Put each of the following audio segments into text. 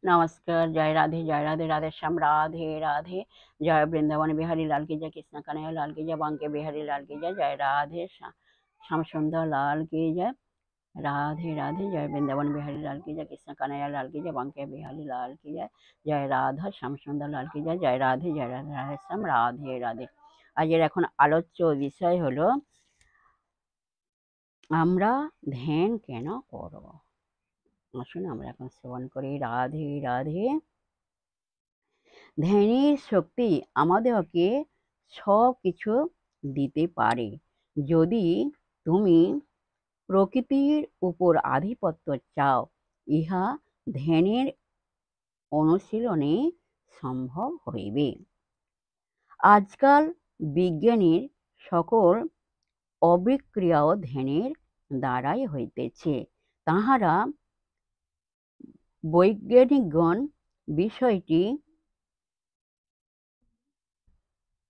नमस्कार। जय राधे राधे श्याम राधे राधे। जय वृंदावन बिहारी लाल की जय, कृष्ण कन्हैया लाल की जय, बांके बिहारी लाल की जय, जय राधे श्याम सुंदर लाल की जय, राधे राधे। जय वृंदावन बिहारी लाल की जय, कृष्ण कन्हैया लाल की जय, बांके बिहारी लाल की जय, जय राधा श्याम सुंदर लाल की जय, जय राधे राधे श्याम राधे राधे। আজের এখন আলোচ্য বিষয় হলো আমরা ধ্যান কেন করব। আসুন আমরা এখন শ্রবণ করি। রাধে রাধে। ধ্যানের শক্তি আমাদেরকে সব কিছু দিতে পারে। যদি তুমি প্রকৃতির উপর আধিপত্য চাও, ইহা ধ্যানের অনুশীলনে সম্ভব হইবে। আজকাল বিজ্ঞানীর সকল অবিক্রিয়াও ধ্যানের দ্বারাই হইতেছে। তাহারা বৈজ্ঞানিকগণ বিষয়টি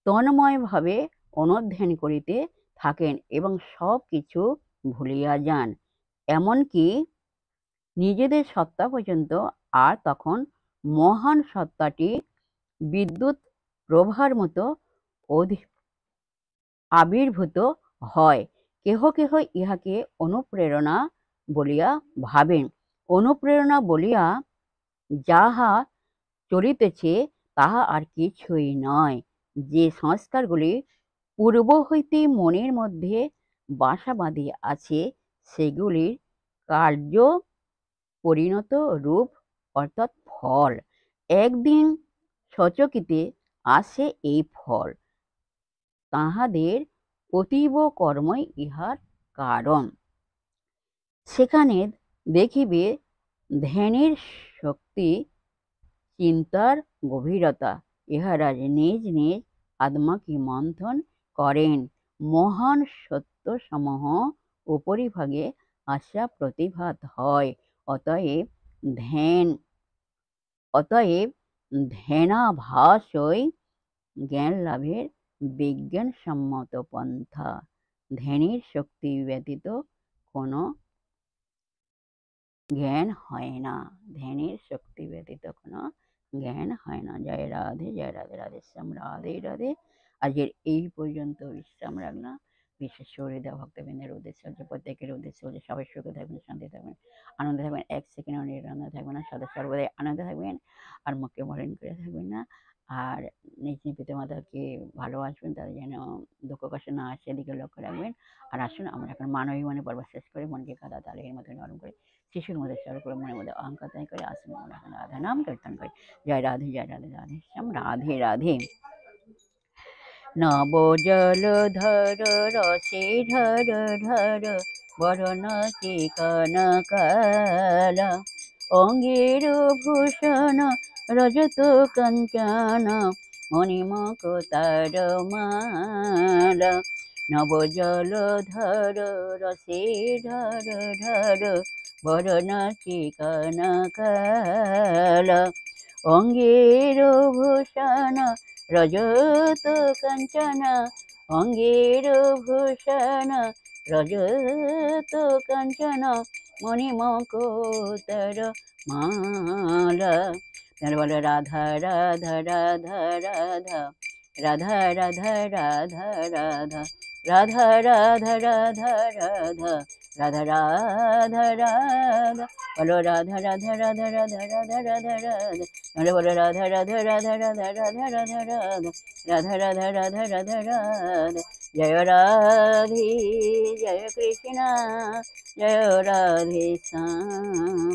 তন্ময়ভাবে অনুধ্যান করিতে থাকেন এবং সব কিছু ভুলিয়া যান, এমনকি নিজেদের সত্তা পর্যন্ত। আর তখন মহান সত্তাটি বিদ্যুৎ প্রভার মতো আবির্ভূত হয়। কেহ কেহ ইহাকে অনুপ্রেরণা বলিয়া ভাবেন। অনুপ্রেরণা বলিয়া যাহা চলিতেছে তাহা আর কিছুই নয়, যে সংস্কারগুলি পূর্ব হইতে মনের মধ্যে বাসা বাঁধিয়া আছে সেগুলির কার্য পরিণত রূপ অর্থাৎ ফল। একদিন সচকিতে আসে এই ফল, তাহাদের অতীব কর্মই ইহার কারণ। সেখানে দেখিবে ধ্যানের শক্তি, চিন্তার গভীরতা। ইহারা নিজ নিজ আত্মাকে মন্থন করেন, মহান সত্য সমূহ উপরিভাগে আসা প্রতিভাত হয়। অতএব ধ্যানাভাসই জ্ঞান লাভের বিজ্ঞানসম্মত পন্থা। ধ্যানের শক্তি ব্যতীত কোনো জ্ঞান হয় না। ধ্যানের শক্তি ব্যতীত কোনো জ্ঞান হয় না। জয় রাধে রাধে শ্যাম রাধে রাধে। আজকের এই পর্যন্ত বিশ্রাম রাখলাম। বিশেষ করে দেওয়া ভক্তবৃন্দের উদ্দেশ্য হচ্ছে, প্রত্যেকের উদ্দেশ্য হচ্ছে সবাই সুখে থাকবেন, শান্তি থাকবেন, আনন্দে থাকবেন, এক সেকেন্ডও নিরানন্দ থাকবেন না, সদা সর্বদাই আনন্দে থাকবেন, আর মুখকে মলিন করে থাকবেন না। আর নিজ নিজ পিতামাতাকে ভালোবাসবেন, তাদের যেন দুঃখ কষ্ট না আসে এদিকে লক্ষ্য রাখবেন। আর আসুন আমরা এখন মানবী মনে পর্ব শেষ করে মনকে কাদা তালের মতো নরম করে শিশুর মধ্যে স্বর করে মনের মধ্যে অহংকার ত্যাগ করে আসুন আমরা এখন রাধা নাম কীর্তন করি। জয় রাধে রাধে শ্যাম রাধে রাধে। নব জলধর রসে ধর ধর বরণ চিকনকাল, অঙ্গের ভূষণ রজত কাঞ্চন মণিমকুতার মাল। নব জলধর রসে ধর ধর বরণ চিকনকাল, অঙ্গের ভূষণ রজত কাঞ্চন, অঙ্গের ভূষণ রজত কাঞ্চন মণিমকুতার মালা। বল রাধা রাধা রাধা রাধা রাধা রাধা রাধা রাধা রাধা রাধা রাধা রাধা রাধা রাধা রাধা। বলো রাধা রাধা রাধা রাধা রাধা রাধা রাধা। বলো রাধা রাধা রাধা রাধা রাধা রাধা রাধা রাধা রাধা রাধা রাধা রাধা। জয় রাধে জয় কৃষ্ণ, জয় রাধে শ্যাম।